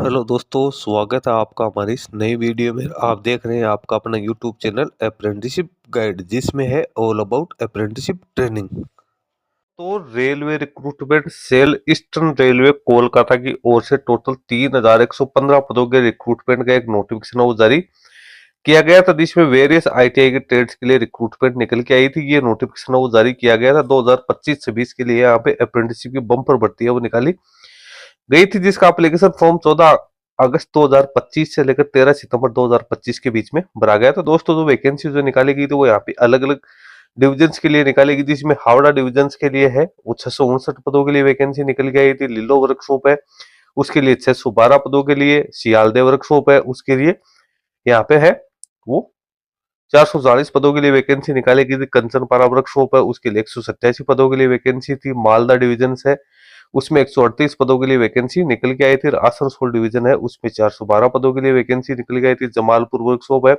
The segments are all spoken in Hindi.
हेलो दोस्तों, स्वागत है आपका हमारी इस नई वीडियो में। आप देख रहे हैं आपका अपना यूट्यूब चैनल अप्रेंटिसशिप गाइड, जिसमें है ऑल अबाउट अप्रेंटिसशिप ट्रेनिंग। तो railway recruitment cell eastern railway Kolkata की ओर से टोटल 3115 पदों के रिक्रूटमेंट का एक नोटिफिकेशन वो जारी किया गया था, जिसमें वेरियस आईटीआई के ट्रेड्स के लिए रिक्रूटमेंट निकल के आई थी। ये नोटिफिकेशन वो जारी किया गया था 2025-26 के लिए। यहाँ पे अप्रेंटिसशिप की बम्पर भर्ती है वो निकाली गई थी, जिसका एप्लीकेशन फॉर्म 14 अगस्त 2025 से लेकर 13 सितंबर 2025 के बीच में भरा गया। तो दोस्तों, जो वैकेंसी जो निकाली गई थी वो यहाँ पे अलग अलग डिविजन्स के लिए निकाली गई थी। जिसमें हावड़ा डिविजन्स के लिए है वो 659 पदों के लिए वैकेंसी निकल के आई थी। लिलो वर्कशॉप है उसके लिए 612 पदों के लिए। सियालदे वर्कशॉप है उसके लिए यहाँ पे है वो 440 पदों के लिए वैकेंसी निकाली गई थी। कंचनपारा वर्कशॉप है उसके लिए 187 पदों के लिए वैकेंसी थी। मालदा डिवीजन है उसमें 138 पदों के लिए वैकेंसी निकल के आई थी। आसनसोल डिवीजन है उसमें 412 पदों के लिए वैकेंसी निकल के आई थी। जमालपुर वर्कशॉप है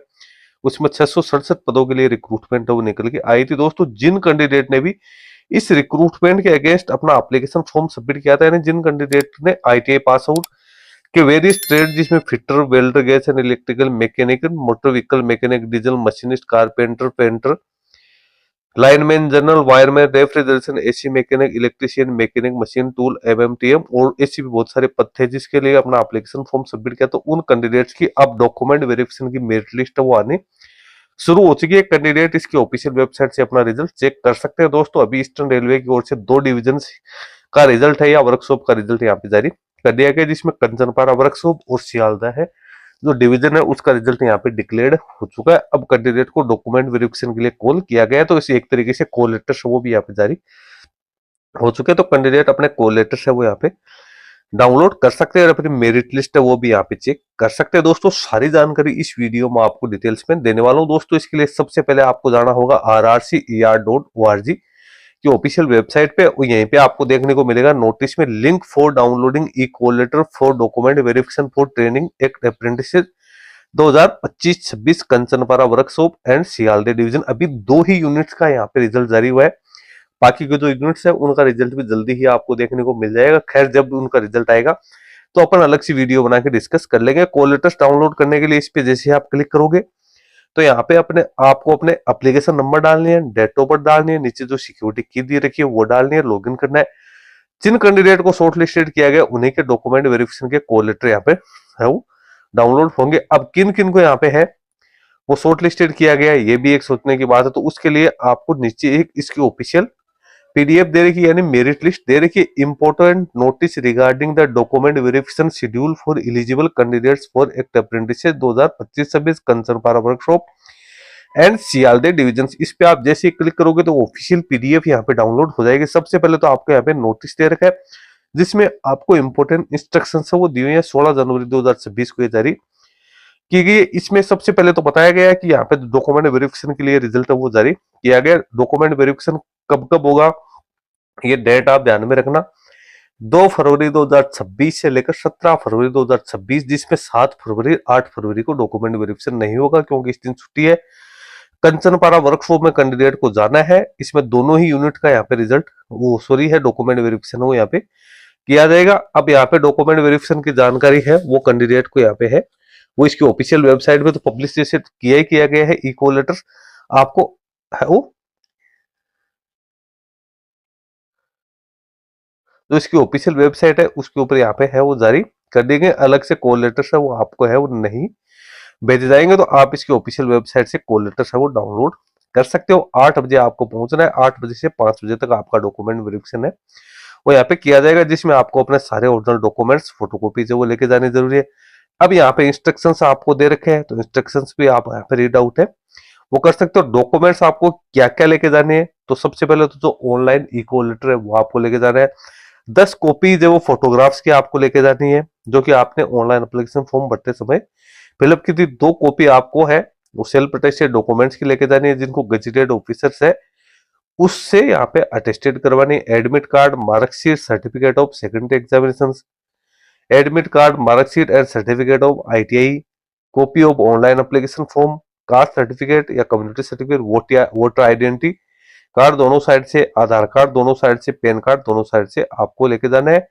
उसमें 667 पदों के लिए रिक्रूटमेंट वो निकल के आई थी। दोस्तों, जिन कैंडिडेट ने भी इस रिक्रूटमेंट के अगेंस्ट अपना एप्लीकेशन फॉर्म सबमिट किया था, यानी जिन कैंडिडेट ने आईटीआई पास आउट के वेरियस ट्रेड, जिसमें fitter, welder, gas and electrical, mechanical, motor vehicle mechanic, diesel machinist, carpenter, painter, lineman, general wireman, refrigeration, AC mechanic, electrician, mechanic, machine tool, MMTM और ऐसी भी बहुत सारे पद थे जिसके लिए अपना एप्लीकेशन फॉर्म सबमिट किया। तो उन कैंडिडेट्स की अब डॉक्यूमेंट वेरिफिकेशन की मेरिट लिस्ट वो आने शुरू हो चुकी है। कैंडिडेट इसकी ऑफिशियल वेबसाइट से अपना रिजल्ट चेक कर सकते हैं। दोस्तों, अभी ईस्टर्न रेलवे की ओर से 2 डिवीजन का रिजल्ट है या वर्कशॉप का रिजल्ट यहाँ पे जारी कर दिया गया, जिसमें कंचनपारा वर्कशॉप और सियालदा है जो डिवीजन है उसका रिजल्ट यहाँ पे डिक्लेयर्ड हो चुका है। अब कैंडिडेट को डॉक्यूमेंट वेरिफिकेशन के लिए कॉल किया गया है, तो इसी एक तरीके से कॉल लेटर वो भी यहाँ पे जारी हो चुके हैं। तो कैंडिडेट अपने कॉल लेटर है वो यहाँ पे डाउनलोड कर सकते हैं और अपनी मेरिट लिस्ट है वो भी यहाँ पे चेक कर सकते हैं। दोस्तों, सारी जानकारी इस वीडियो में आपको डिटेल्स में देने वाला हूँ। दोस्तों, इसके लिए सबसे पहले आपको जाना होगा rrcer.org की ऑफिशियल वेबसाइट पे। यहीं पे आपको देखने को मिलेगा नोटिस में link for downloading e call letter for document verification for training act apprentice 2025-26 Kanchrapara workshop and Sealdah division. अभी 2 ही यूनिट्स का यहाँ पे रिजल्ट जारी हुआ है। बाकी के जो यूनिट्स है उनका रिजल्ट भी जल्दी ही आपको देखने को मिल जाएगा। खैर, जब उनका रिजल्ट आएगा तो अपन अलग सी वीडियो बना के डिस्कस कर लेंगे। कॉल लेटर्स डाउनलोड करने के लिए इस पे जैसे आप क्लिक करोगे तो यहाँ पे आपको अपने एप्लीकेशन नंबर डालनी है, डेट ऑफ बर्थ डालनी है, नीचे जो सिक्योरिटी की दी रखी है वो डालनी है, लॉगिन करना है। जिन कैंडिडेट को शॉर्ट लिस्टेड किया गया उन्हीं के डॉक्यूमेंट वेरिफिकेशन के कॉल लेटर यहाँ पे है वो डाउनलोड होंगे। अब किन किन को यहाँ पे है वो शॉर्ट लिस्टेड किया गया है, ये भी एक सोचने की बात है। तो उसके लिए आपको नीचे एक इसकी ऑफिशियल पीडीएफ दे रखी है, यानी मेरिट लिस्ट दे रखी है। Important notice regarding the document verification schedule for eligible candidates for act apprentice 2025-26 Kanchrapara workshop and Sealdah division. इस पे आप जैसे ही क्लिक करोगे तो ऑफिशियल पीडीएफ यहाँ पे डाउनलोड हो जाएगी। सबसे पहले तो आपको यहाँ पे नोटिस दे रखा है जिसमें आपको इंपोर्टेंट इंस्ट्रक्शन वो दिए हुए हैं। 16 जनवरी 2026 को ये जारी की गई। इसमें सबसे पहले तो बताया गया है कि यहाँ पे डॉक्यूमेंट वेरिफिकेशन के लिए रिजल्ट वो जारी किया गया। डॉक्यूमेंट वेरिफिकेशन कब कब होगा ये डेट आप ध्यान में रखना। 2 फरवरी 2026 से लेकर 17 फरवरी 2026, जिसमें 7 फरवरी 8 फरवरी को डॉक्यूमेंट वेरिफिकेशन नहीं होगा क्योंकि इस दिन छुट्टी है। कंचनपारा वर्कशॉप में कैंडिडेट को जाना है। इसमें दोनों ही यूनिट का यहाँ पे रिजल्ट वो सॉरी है डॉक्यूमेंट वेरिफिकेशन वो यहाँ पे किया जाएगा। अब यहाँ पे डॉक्यूमेंट वेरिफिकेशन की जानकारी है वो कैंडिडेट को यहाँ पे है वो इसकी ऑफिशियल वेबसाइट पे तो पब्लिश जैसे किया गया है। ई कॉल लेटर आपको है वो जो इसकी ऑफिशियल वेबसाइट है उसके ऊपर यहाँ पे है वो जारी कर दिए गए। अलग से कॉल लेटर्स है वो आपको है वो नहीं भेजे जाएंगे, तो आप इसकी ऑफिशियल वेबसाइट से कॉल लेटर्स है वो डाउनलोड कर सकते हो। 8 बजे आपको पहुंचना है। 8 बजे से 5 बजे तक आपका डॉक्यूमेंट वेरिफिकेशन है वो यहाँ पे किया जाएगा, जिसमें आपको अपने सारे ओरिजिनल डॉक्यूमेंट्स फोटोकॉपी से वो लेके जाने जरूरी है। अब यहाँ पे इंस्ट्रक्शंस आपको दे रखे हैं तो इंस्ट्रक्शंस भी आप यहाँ पे रीड आउट है वो कर सकते हो। डॉक्यूमेंट्स आपको क्या क्या लेके जाने हैं, तो सबसे पहले तो जो ऑनलाइन ई कॉल लेटर है वो आपको लेके जाना है। 10 कॉपीज है वो फोटोग्राफ्स की आपको लेके जानी है जो कि आपने ऑनलाइन एप्लीकेशन फॉर्म भरते समय फिलअप की थी। 2 कॉपी आपको है वो सेल्फ अटेस्टेड डॉक्यूमेंट्स की लेके जानी है जिनको गजेटेड ऑफिसर्स है उससे यहाँ पे अटेस्टेड करवानी। Admit card, marksheet, certificate of secondary examination, admit card, marksheet and certificate of ITI, copy of online application form, caste certificate या community certificate, voter identity card दोनों साइड से, आधार कार्ड दोनों साइड से, पैन कार्ड दोनों साइड से आपको लेके जाना है।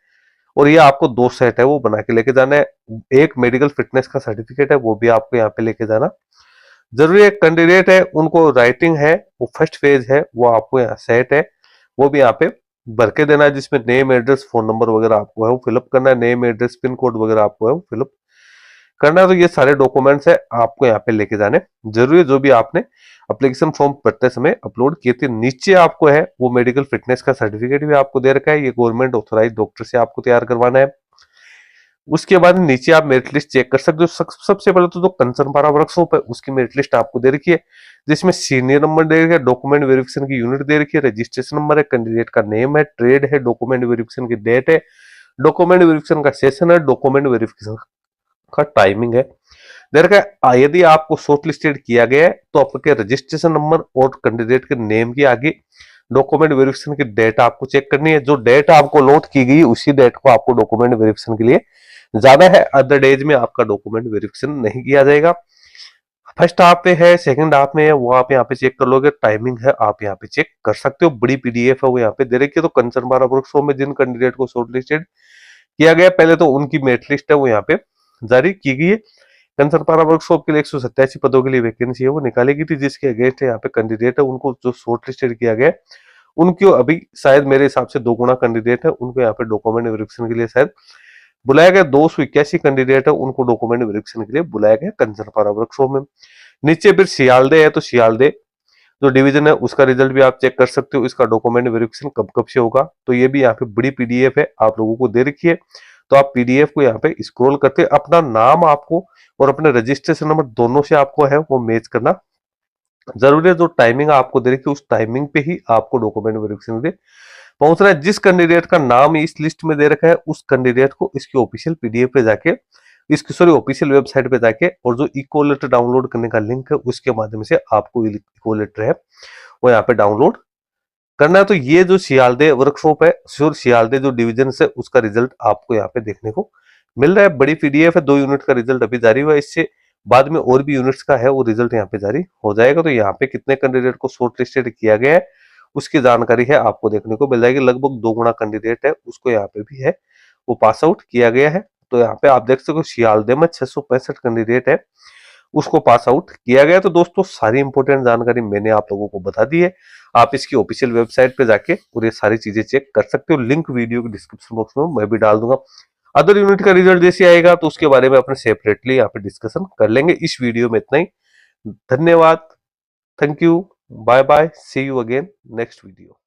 और ये आपको 2 सेट है वो बना के लेके जाना है। एक मेडिकल फिटनेस का सर्टिफिकेट है, वो भी आपको यहाँ पे लेके जाना जरूरी है। कैंडिडेट है उनको राइटिंग है, वो फर्स्ट फेज है, वो आपको यहाँ सेट है, वो भी यहाँ पे भर के देना है, जिसमें नेम एड्रेस फोन नंबर वगैरह आपको है वो फिलअप करना है, नेम एड्रेस पिन कोड वगैरह आपको है वो फिलअप करना है। तो ये सारे डॉक्यूमेंट्स है आपको यहाँ पे लेके जाने जरूरी है, जो भी आपने एप्लीकेशन फॉर्म भरते समय अपलोड किए थे। नीचे आपको है वो मेडिकल फिटनेस का सर्टिफिकेट भी आपको दे रखा है, ये गवर्नमेंट ऑथोराइज डॉक्टर से आपको तैयार करवाना है। उसके बाद नीचे आप मेरिट लिस्ट चेक कर सकते हो। सबसे पहले तो जो कंसर्न पारा वर्कशॉप है उसकी मेरिट लिस्ट आपको दे रखी है, जिसमें सीनियर नंबर दे रखा है, डॉक्यूमेंट वेरिफिकेशन की यूनिट दे रखी है, रजिस्ट्रेशन नंबर है, कैंडिडेट का नेम है, ट्रेड है, डॉक्यूमेंट वेरिफिकेशन की डेट है, डॉक्यूमेंट वेरिफिकेशन का सेशन है, डॉक्यूमेंट वेरिफिकेशन का टाइमिंग है। यदि आपको शॉर्ट लिस्टेड किया गया है तो आपके रजिस्ट्रेशन नंबर और कैंडिडेट के नेम के आगे डॉक्यूमेंट वेरिफिकेशन की डेट आपको चेक करनी है। जो डेट आपको नोट की गई उसी डेट को आपको डॉक्यूमेंट वेरिफिकेशन के लिए ज्यादा है, अदर डेज में आपका डॉक्यूमेंट वेरिफिकेशन नहीं किया जाएगा। फर्स्ट आप पे है, सेकंड आप में है, वो आप यहाँ पे चेक कर लोगे। टाइमिंग है आप यहाँ पे चेक कर सकते हो, बड़ी पीडीएफ है वो यहाँ पे दे रखी है। तो कंसर्न बारा वर्कशॉप में जिन कैंडिडेट को शॉर्ट लिस्टेड किया गया, पहले तो उनकी मेरिट लिस्ट है वो यहाँ पे जारी की गई है। कंसर्न पारा वर्कशॉप के लिए 187 पदों के लिए वैकेंसी है वो निकाली गई थी, जिसके अगेंस्ट यहाँ पे कैंडिडेट है उनको जो शॉर्ट लिस्टेड किया गया उनको अभी शायद मेरे हिसाब से 2 गुना कैंडिडेट है, उनको यहाँ पे डॉक्यूमेंट वेरिफिकेशन के लिए शायद बुलाया गया। 281 कैंडिडेट है उनको डॉक्यूमेंट वेरिफिकेशन के लिए बुलाया गया कंसर्न पारा वर्कशॉप में। नीचे फिर सियालदे है, तो सियालदे जो डिवीजन है उसका रिजल्ट भी आप चेक कर सकते हो, इसका डॉक्यूमेंट वेरिफिकेशन कब कब से होगा। तो ये भी यहाँ पे बड़ी पीडीएफ है आप लोगों को दे रखी है, तो आप पीडीएफ को यहाँ पे स्क्रॉल करते अपना नाम आपको और अपने रजिस्ट्रेशन नंबर दोनों से आपको है वो मैच करना जरूरी है। जो टाइमिंग आपको दे रखी है उस टाइमिंग पे ही आपको डॉक्यूमेंट वेरिफिकेशन दे पहुंचना है। जिस कैंडिडेट का नाम इस लिस्ट में दे रखा है उस कैंडिडेट को इसकी ऑफिशियल पीडीएफ पे जाके, इसकी सॉरी ऑफिशियल वेबसाइट पे जाके, और जो इको लेटर डाउनलोड करने का लिंक है उसके माध्यम से आपको इको लेटर है वो यहाँ पे डाउनलोड करना है। तो ये जो सियालदे वर्कशॉप है, श्योर सियालदे जो डिवीजन है उसका रिजल्ट आपको यहाँ पे देखने को मिल रहा है। बड़ी पीडीएफ है, 2 यूनिट का रिजल्ट अभी जारी हुआ है, इससे बाद में और भी यूनिट्स का है वो रिजल्ट यहाँ पे जारी हो जाएगा। तो यहाँ पे कितने कैंडिडेट को शॉर्ट लिस्टेड किया गया है उसकी जानकारी है आपको देखने को मिल जाएगी। लगभग 2 गुना कैंडिडेट है उसको यहाँ पे भी है वो पास आउट किया गया है। तो यहाँ पे आप देख सकते हो सियालदे में 665 कैंडिडेट है उसको पास आउट किया गया। तो दोस्तों सारी इंपॉर्टेंट जानकारी मैंने आप लोगों को बता दी है, आप इसकी ऑफिशियल वेबसाइट पे जाके और ये सारी चीजें चेक कर सकते हो। लिंक वीडियो के डिस्क्रिप्शन बॉक्स में मैं भी डाल दूंगा। अदर यूनिट का रिजल्ट जैसे आएगा तो उसके बारे में अपने सेपरेटली यहाँ पे डिस्कशन कर लेंगे। इस वीडियो में इतना ही, धन्यवाद, thank you, bye bye, see you again next video.